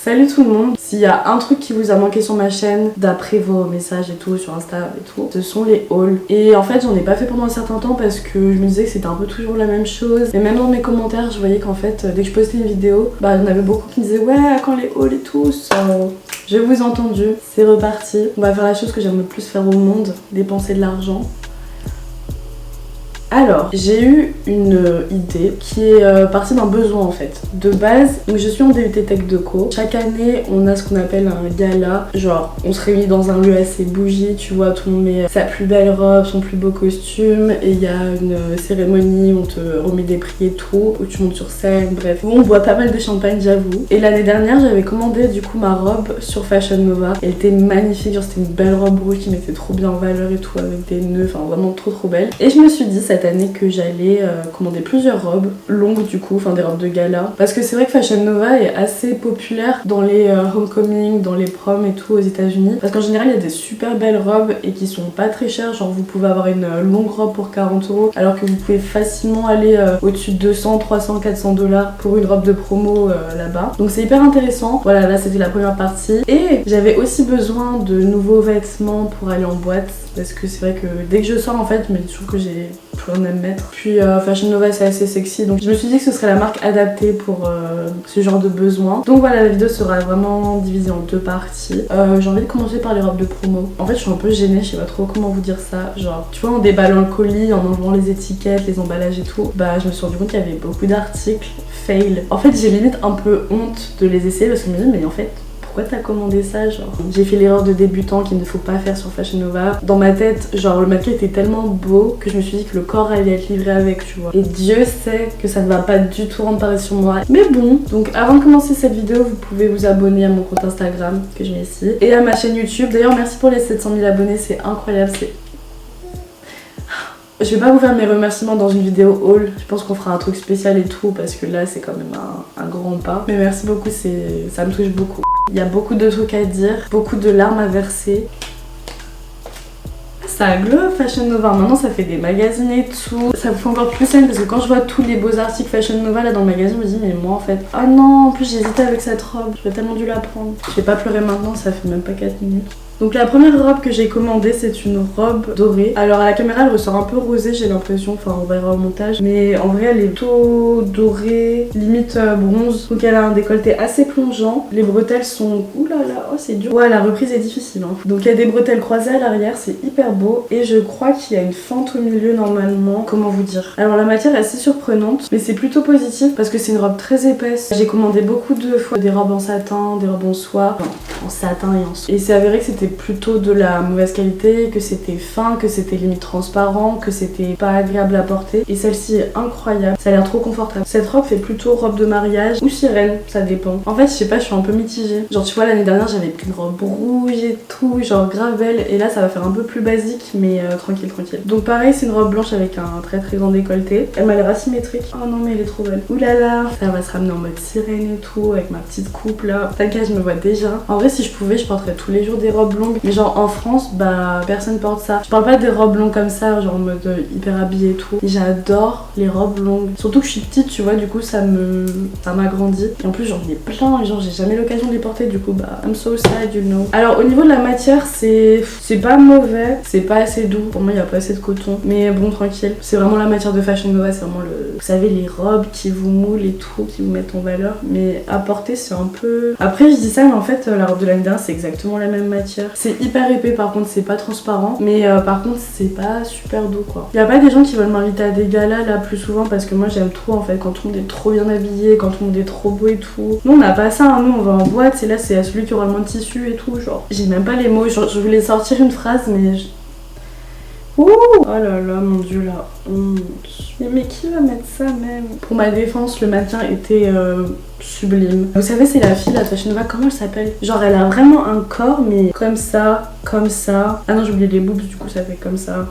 Salut tout le monde. S'il y a un truc qui vous a manqué sur ma chaîne, d'après vos messages et tout, sur Insta et tout, ce sont les hauls. Et en fait j'en ai pas fait pendant un certain temps parce que je me disais que c'était un peu toujours la même chose. Et même dans mes commentaires je voyais qu'en fait dès que je postais une vidéo, bah il y en avait beaucoup qui me disaient ouais quand les hauls et tout. Je vous ai entendu, c'est reparti. On va faire la chose que j'aime le plus faire au monde, dépenser de l'argent. Alors, j'ai eu une idée qui est partie d'un besoin en fait. De base, donc je suis en DUT Tech Deco. Chaque année, on a ce qu'on appelle un gala. Genre, on se réunit dans un lieu assez bougie, tu vois, tout le monde met sa plus belle robe, son plus beau costume. Et il y a une cérémonie où on te remet des prix et tout, où tu montes sur scène, bref. Où on boit pas mal de champagne, j'avoue. Et l'année dernière, j'avais commandé du coup ma robe sur Fashion Nova. Elle était magnifique, genre c'était une belle robe rouge qui mettait trop bien en valeur et tout, avec des nœuds, enfin vraiment trop belle. Et je me suis dit, cette année que j'allais commander plusieurs robes longues du coup, enfin des robes de gala, parce que c'est vrai que Fashion Nova est assez populaire dans les homecoming, dans les proms et tout aux États-Unis, parce qu'en général il y a des super belles robes et qui sont pas très chères, genre vous pouvez avoir une longue robe pour 40 €, alors que vous pouvez facilement aller au-dessus de 200, 300, 400 $ pour une robe de promo là-bas. Donc c'est hyper intéressant. Voilà, là c'était la première partie. Et j'avais aussi besoin de nouveaux vêtements pour aller en boîte, parce que c'est vrai que dès que je sors en fait, je me dis toujours que j'ai plus rien à me mettre. Puis Fashion Nova c'est assez sexy, donc je me suis dit que ce serait la marque adaptée pour ce genre de besoin. Donc voilà, la vidéo sera vraiment divisée en deux parties. J'ai envie de commencer par les robes de promo. En fait je suis un peu gênée, je sais pas trop comment vous dire ça. Genre tu vois, en déballant le colis, en enlevant les étiquettes, les emballages et tout, bah je me suis rendu compte qu'il y avait beaucoup d'articles fail. En fait j'ai limite un peu honte de les essayer parce que je me dis mais en fait pourquoi t'as commandé ça, genre j'ai fait l'erreur de débutant qu'il ne faut pas faire sur Fashion Nova. Dans ma tête, genre le maquillage était tellement beau que je me suis dit que le corps allait être livré avec, tu vois. Et Dieu sait que ça ne va pas du tout rendre pareil sur moi. Mais bon, donc avant de commencer cette vidéo, vous pouvez vous abonner à mon compte Instagram que je mets ici et à ma chaîne YouTube. D'ailleurs merci pour les 700 000 abonnés, c'est incroyable, c'est... Je vais pas vous faire mes remerciements dans une vidéo haul, je pense qu'on fera un truc spécial et tout parce que là c'est quand même un grand pas. Mais merci beaucoup, ça me touche beaucoup. Il y a beaucoup de trucs à dire, beaucoup de larmes à verser. Ça glow Fashion Nova, maintenant ça fait des magazines et tout. Ça vous fait encore plus scène parce que quand je vois tous les beaux articles Fashion Nova là dans le magazine, je me dis mais moi en fait, ah non, en plus j'hésitais avec cette robe, j'aurais tellement dû la prendre. Je vais pas pleurer maintenant, ça fait même pas 4 minutes. Donc la première robe que j'ai commandée c'est une robe dorée. Alors à la caméra elle ressort un peu rosée j'ai l'impression, enfin on verra au montage. Mais en vrai elle est plutôt dorée, limite bronze. Donc elle a un décolleté assez plongeant. Les bretelles sont... Ouh là là, oh c'est dur. Ouais la reprise est difficile hein. Donc il y a des bretelles croisées à l'arrière, c'est hyper beau. Et je crois qu'il y a une fente au milieu normalement. Comment vous dire? Alors la matière est assez surprenante, mais c'est plutôt positif parce que c'est une robe très épaisse. J'ai commandé beaucoup de fois des robes en satin, des robes en soie. Enfin, en satin et en soie. Et c'est avéré que c'était plutôt de la mauvaise qualité, que c'était fin, que c'était limite transparent, que c'était pas agréable à porter. Et celle-ci est incroyable, ça a l'air trop confortable. Cette robe fait plutôt robe de mariage ou sirène, ça dépend. En fait je sais pas, je suis un peu mitigée. Genre tu vois l'année dernière j'avais pris une robe rouge et tout, genre grave belle. Et là ça va faire un peu plus basique mais tranquille. Donc pareil c'est une robe blanche avec un très grand décolleté. Elle m'a l'air asymétrique. Oh non mais elle est trop belle. Oulala, ça va se ramener en mode sirène et tout avec ma petite coupe là. T'inquiète je me vois déjà. En vrai si je pouvais je porterais tous les jours des robes longues, mais genre en France bah personne porte ça. Je parle pas des robes longues comme ça genre en mode hyper habillée et tout. Et j'adore les robes longues, surtout que je suis petite tu vois, du coup ça m'agrandit. Et en plus j'en ai plein et genre j'ai jamais l'occasion de les porter, du coup bah I'm so sad you know. Alors au niveau de la matière c'est pas mauvais, c'est pas assez doux, pour moi il y a pas assez de coton, mais bon tranquille. C'est vraiment la matière de Fashion Nova, c'est vraiment vous savez les robes qui vous moulent et tout, qui vous mettent en valeur, mais à porter c'est un peu... Après je dis ça mais en fait la robe de l'année dernière c'est exactement la même matière. C'est hyper épais par contre, c'est pas transparent, mais par contre c'est pas super doux quoi. Y a pas des gens qui veulent m'inviter à des galas là plus souvent parce que moi j'aime trop en fait quand tout le monde est trop bien habillé, quand tout le monde est trop beau et tout. Nous on n'a pas ça, hein. Nous on va en boîte et là c'est à celui qui aura le moins de tissu et tout, genre j'ai même pas les mots, genre je voulais sortir une phrase mais ouh, oh là là, mon dieu, la honte. Mais qui va mettre ça même? Pour ma défense, le maintien était sublime. Vous savez, c'est la fille là de Fashion Nova, comment elle s'appelle? Genre, elle a vraiment un corps, mais comme ça, comme ça. Ah non, j'ai oublié les boobs, du coup, ça fait comme ça.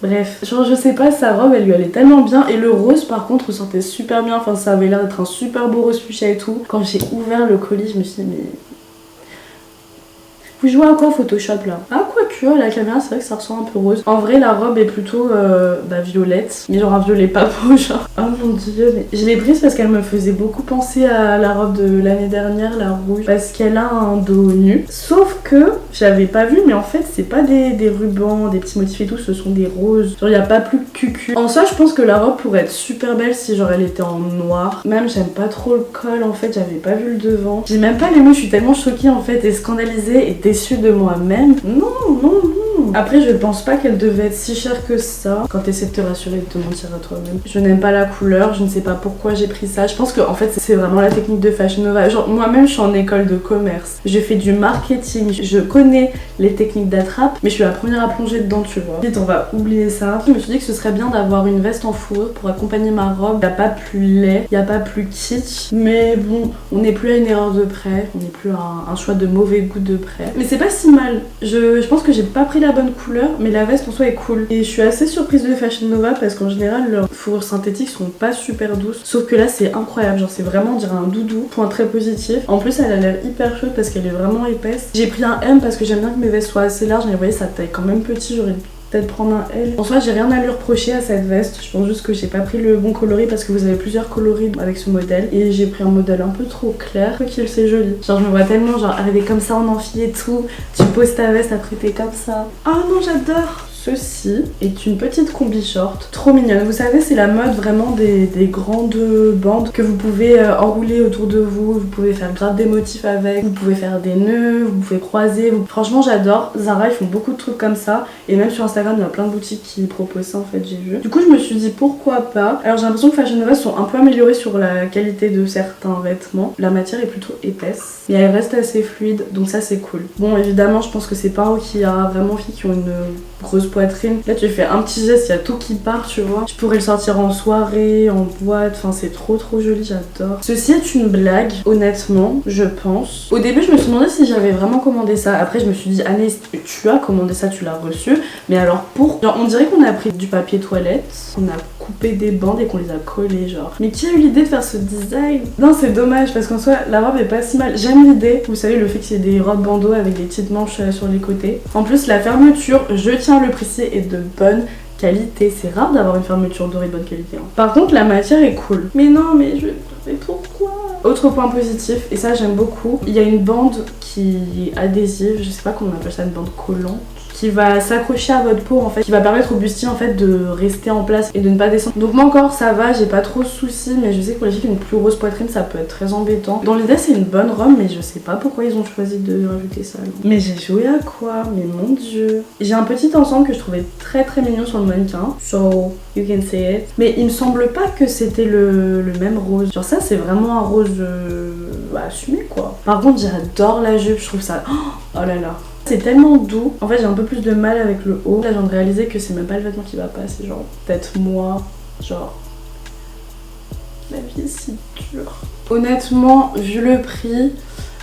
Bref, genre je sais pas, sa robe elle lui allait tellement bien. Et le rose par contre ressortait super bien. Enfin, ça avait l'air d'être un super beau rose fuchsia et tout. Quand j'ai ouvert le colis, je me suis dit, mais. Vous jouez à quoi Photoshop là? Ah, quoique. que à la caméra c'est vrai que ça ressort un peu rose. En vrai la robe est plutôt violette, mais genre un violet pas beau genre. Oh mon dieu, mais je l'ai prise parce qu'elle me faisait beaucoup penser à la robe de l'année dernière, la rouge, parce qu'elle a un dos nu. Sauf que j'avais pas vu, mais en fait c'est pas des rubans, des petits motifs et tout, ce sont des roses. Genre y a pas plus cucu. En soi je pense que la robe pourrait être super belle si genre elle était en noir. Même j'aime pas trop le col en fait, j'avais pas vu le devant. J'ai même pas les mots, je suis tellement choquée en fait et scandalisée et déçue de moi-même. Non, non, non. Après je pense pas qu'elle devait être si chère que ça. Quand t'essaies de te rassurer et de te mentir à toi-même. Je n'aime pas la couleur, je ne sais pas pourquoi j'ai pris ça. Je pense que en fait c'est vraiment la technique de Fashion Nova. Genre moi-même je suis en école de commerce. Je fais du marketing, je connais les techniques d'attrape, mais je suis la première à plonger dedans, tu vois. Vite on va oublier ça. Je me suis dit que ce serait bien d'avoir une veste en fourrure pour accompagner ma robe. Y a pas plus laid, y a pas plus kitsch, mais bon, on n'est plus à une erreur de près, on n'est plus à un choix de mauvais goût de près. Mais c'est pas si mal. Je pense que j'ai pas pris la bonne couleur, mais la veste en soi est cool. Et je suis assez surprise de Fashion Nova parce qu'en général leurs fourrures synthétiques sont pas super douces. Sauf que là c'est incroyable, genre c'est vraiment on dirait un doudou, point très positif. En plus elle a l'air hyper chaude parce qu'elle est vraiment épaisse. J'ai pris un M parce que j'aime bien que mes vestes soient assez larges, mais vous voyez sa taille quand même petit, j'aurais peut-être prendre un L. En soi j'ai rien à lui reprocher à cette veste, je pense juste que j'ai pas pris le bon coloris parce que vous avez plusieurs coloris avec ce modèle et j'ai pris un modèle un peu trop clair, quoi qu'il c'est joli. Genre je me vois tellement genre arriver comme ça en enfilé et tout, tu poses ta veste après t'es comme ça. Oh non j'adore. Ceci est une petite combi short, trop mignonne. Vous savez, c'est la mode vraiment des grandes bandes que vous pouvez enrouler autour de vous. Vous pouvez faire grave des motifs avec, vous pouvez faire des nœuds, vous pouvez croiser. Franchement, j'adore. Zara, ils font beaucoup de trucs comme ça. Et même sur Instagram, il y a plein de boutiques qui proposent ça en fait, j'ai vu. Du coup, je me suis dit pourquoi pas. Alors, j'ai l'impression que Fashion Nova sont un peu améliorés sur la qualité de certains vêtements. La matière est plutôt épaisse, mais elle reste assez fluide, donc ça c'est cool. Bon, évidemment, je pense que c'est pas qu'il y a vraiment filles qui ont une grosse poitrine. Là tu fais un petit geste, il y a tout qui part, tu vois. Je pourrais le sortir en soirée, en boîte, enfin c'est trop joli, j'adore. Ceci est une blague, honnêtement, je pense. Au début je me suis demandé si j'avais vraiment commandé ça. Après je me suis dit, Anaïs, tu as commandé ça, tu l'as reçu. Mais alors pour... Genre on dirait qu'on a pris du papier toilette, on a coupé des bandes et qu'on les a collées genre. Mais qui a eu l'idée de faire ce design? Non c'est dommage parce qu'en soi la robe est pas si mal. J'aime l'idée, vous savez le fait que c'est des robes bandeaux avec des petites manches sur les côtés. En plus la fermeture, je tiens à le préciser, est de bonne qualité. C'est rare d'avoir une fermeture dorée de bonne qualité. Hein. Par contre la matière est cool. Mais non mais mais pourquoi? Autre point positif, et ça j'aime beaucoup, il y a une bande qui est adhésive, je sais pas comment on appelle ça, une bande collante, qui va s'accrocher à votre peau en fait, qui va permettre au bustier en fait de rester en place et de ne pas descendre. Donc moi encore ça va, j'ai pas trop de soucis, mais je sais que pour les filles qui ont une plus grosse poitrine ça peut être très embêtant. Dans l'idée c'est une bonne robe, mais je sais pas pourquoi ils ont choisi de rajouter ça. Non. Mais j'ai joué à quoi? Mais mon dieu. J'ai un petit ensemble que je trouvais très mignon sur le mannequin, so you can say it. Mais il me semble pas que c'était le même rose. Genre ça c'est vraiment un rose assumé quoi. Par contre j'adore la jupe, je trouve ça... Oh là là. C'est tellement doux. En fait j'ai un peu plus de mal avec le haut. Là je viens de réaliser que c'est même pas le vêtement qui va pas, c'est genre peut-être moi. Genre la vie est si dure. Honnêtement vu le prix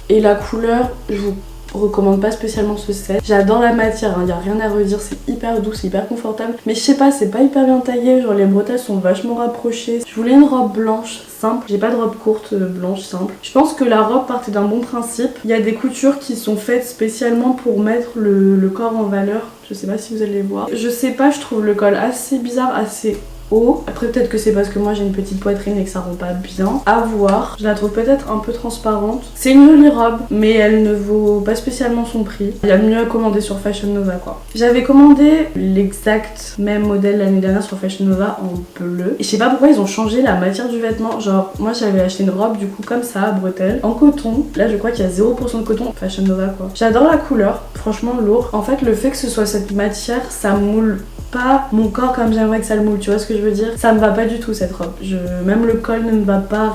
et la couleur, je vous recommande pas spécialement ce set. J'adore la matière, hein, y a rien à redire, c'est hyper doux, c'est hyper confortable. Mais je sais pas, c'est pas hyper bien taillé, genre les bretelles sont vachement rapprochées. Je voulais une robe blanche simple, j'ai pas de robe courte blanche simple. Je pense que la robe partait d'un bon principe. Il y a des coutures qui sont faites spécialement pour mettre le corps en valeur. Je sais pas si vous allez voir. Je sais pas, je trouve le col assez bizarre, assez haut. Après peut-être que c'est parce que moi j'ai une petite poitrine et que ça rend pas bien. À voir. Je la trouve peut-être un peu transparente. C'est une jolie robe mais elle ne vaut pas spécialement son prix. Il y a mieux à commander sur Fashion Nova quoi. J'avais commandé l'exact même modèle l'année dernière sur Fashion Nova en bleu. Et je sais pas pourquoi ils ont changé la matière du vêtement. Genre moi j'avais acheté une robe du coup comme ça à bretelles en coton. Là je crois qu'il y a 0% de coton. Fashion Nova quoi. J'adore la couleur. Franchement lourd. En fait le fait que ce soit cette matière ça moule pas mon corps comme j'aimerais que ça le moule, tu vois ce que je veux dire? Ça me va pas du tout cette robe. Même le col ne me va pas,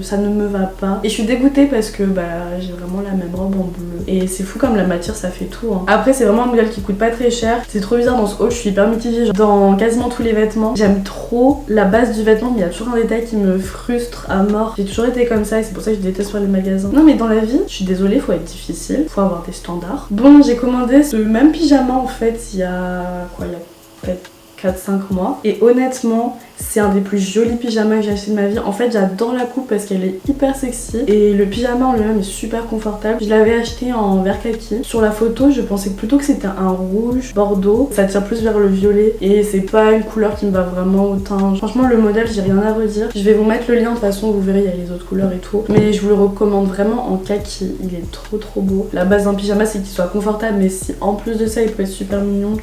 ça ne me va pas. Et je suis dégoûtée parce que j'ai vraiment la même robe en bleu. Et c'est fou comme la matière ça fait tout. Hein. Après c'est vraiment un modèle qui coûte pas très cher. C'est trop bizarre dans ce haul, je suis hyper mitigée. Genre, dans quasiment tous les vêtements, j'aime trop la base du vêtement, mais il y a toujours un détail qui me frustre à mort. J'ai toujours été comme ça et c'est pour ça que je déteste faire les magasins. Non mais dans la vie, je suis désolée, faut être difficile, faut avoir des standards. Bon, j'ai commandé ce même pyjama en fait il y a quoi, il y a peut-être 4-5 mois. Et honnêtement, c'est un des plus jolis pyjamas que j'ai acheté de ma vie. En fait, j'adore la coupe parce qu'elle est hyper sexy. Et le pyjama en lui-même est super confortable. Je l'avais acheté en vert kaki. Sur la photo, je pensais plutôt que c'était un rouge bordeaux. Ça tire plus vers le violet. Et c'est pas une couleur qui me va vraiment au teint. Franchement, le modèle, j'ai rien à redire. Je vais vous mettre le lien, de toute façon, vous verrez, il y a les autres couleurs et tout. Mais je vous le recommande vraiment en kaki. Il est trop beau. La base d'un pyjama, c'est qu'il soit confortable. Mais si en plus de ça, il peut être super mignon,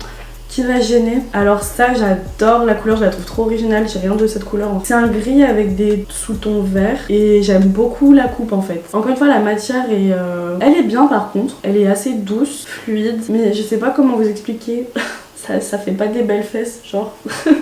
qui va gêner. Alors ça, j'adore la couleur, je la trouve trop originale, j'ai rien de cette couleur. C'est un gris avec des sous-tons verts et j'aime beaucoup la coupe en fait. Encore une fois, la matière est... elle est bien par contre, elle est assez douce, fluide, mais je sais pas comment vous expliquer. Ça fait pas des belles fesses, genre.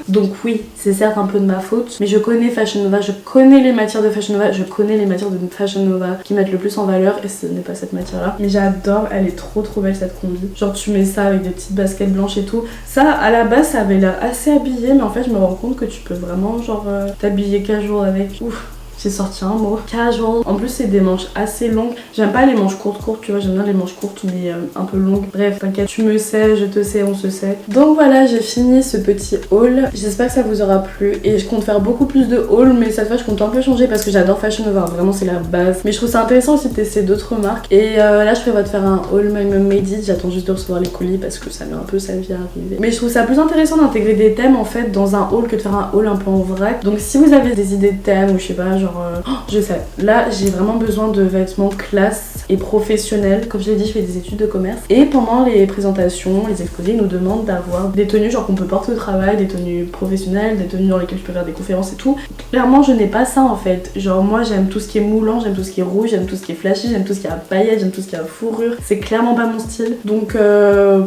Donc oui, c'est certes un peu de ma faute, mais je connais Fashion Nova, je connais les matières de Fashion Nova, je connais les matières de Fashion Nova qui mettent le plus en valeur et ce n'est pas cette matière-là. Mais j'adore, elle est trop belle cette combi. Genre tu mets ça avec des petites baskets blanches et tout. Ça, à la base, ça avait l'air assez habillé, mais en fait, je me rends compte que tu peux vraiment genre t'habiller casual avec. Ouf. J'ai sorti un mot, casual. En plus c'est des manches assez longues. J'aime pas les manches courtes, tu vois, j'aime bien les manches courtes mais un peu longues. Bref, t'inquiète, tu me sais, je te sais, on se sait. Donc voilà, j'ai fini ce petit haul. J'espère que ça vous aura plu et je compte faire beaucoup plus de hauls, mais cette fois je compte un peu changer parce que j'adore Fashion Nova, vraiment c'est la base. Mais je trouve ça intéressant aussi de tester d'autres marques. Et là je prévois de faire un haul même made it. J'attends juste de recevoir les colis parce que ça met un peu sa vie à arriver. Mais je trouve ça plus intéressant d'intégrer des thèmes en fait dans un haul que de faire un haul un peu en vrac. Donc si vous avez des idées de thèmes ou je sais pas, genre je sais, là j'ai vraiment besoin de vêtements classe et professionnels. Comme je l'ai dit, je fais des études de commerce et pendant les présentations, les exposés, ils nous demandent d'avoir des tenues genre qu'on peut porter au travail, des tenues professionnelles, des tenues dans lesquelles je peux faire des conférences et tout. Clairement je n'ai pas ça en fait. Genre moi j'aime tout ce qui est moulant, j'aime tout ce qui est rouge, j'aime tout ce qui est flashy, j'aime tout ce qui a paillettes, j'aime tout ce qui a fourrure. C'est clairement pas mon style. Donc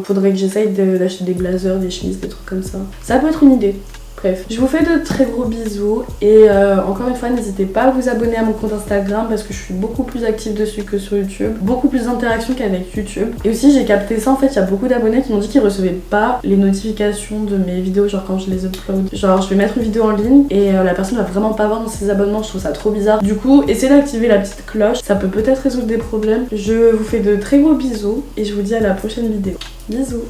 faudrait que j'essaye d'acheter des blazers, des chemises, des trucs comme ça. Ça peut être une idée. Bref, je vous fais de très gros bisous et encore une fois n'hésitez pas à vous abonner à mon compte Instagram parce que je suis beaucoup plus active dessus que sur YouTube, beaucoup plus d'interactions qu'avec YouTube. Et aussi j'ai capté ça en fait, il y a beaucoup d'abonnés qui m'ont dit qu'ils recevaient pas les notifications de mes vidéos genre quand je les upload. Genre je vais mettre une vidéo en ligne et la personne va vraiment pas voir dans ses abonnements, je trouve ça trop bizarre. Du coup essayez d'activer la petite cloche, ça peut peut-être résoudre des problèmes. Je vous fais de très gros bisous et je vous dis à la prochaine vidéo. Bisous.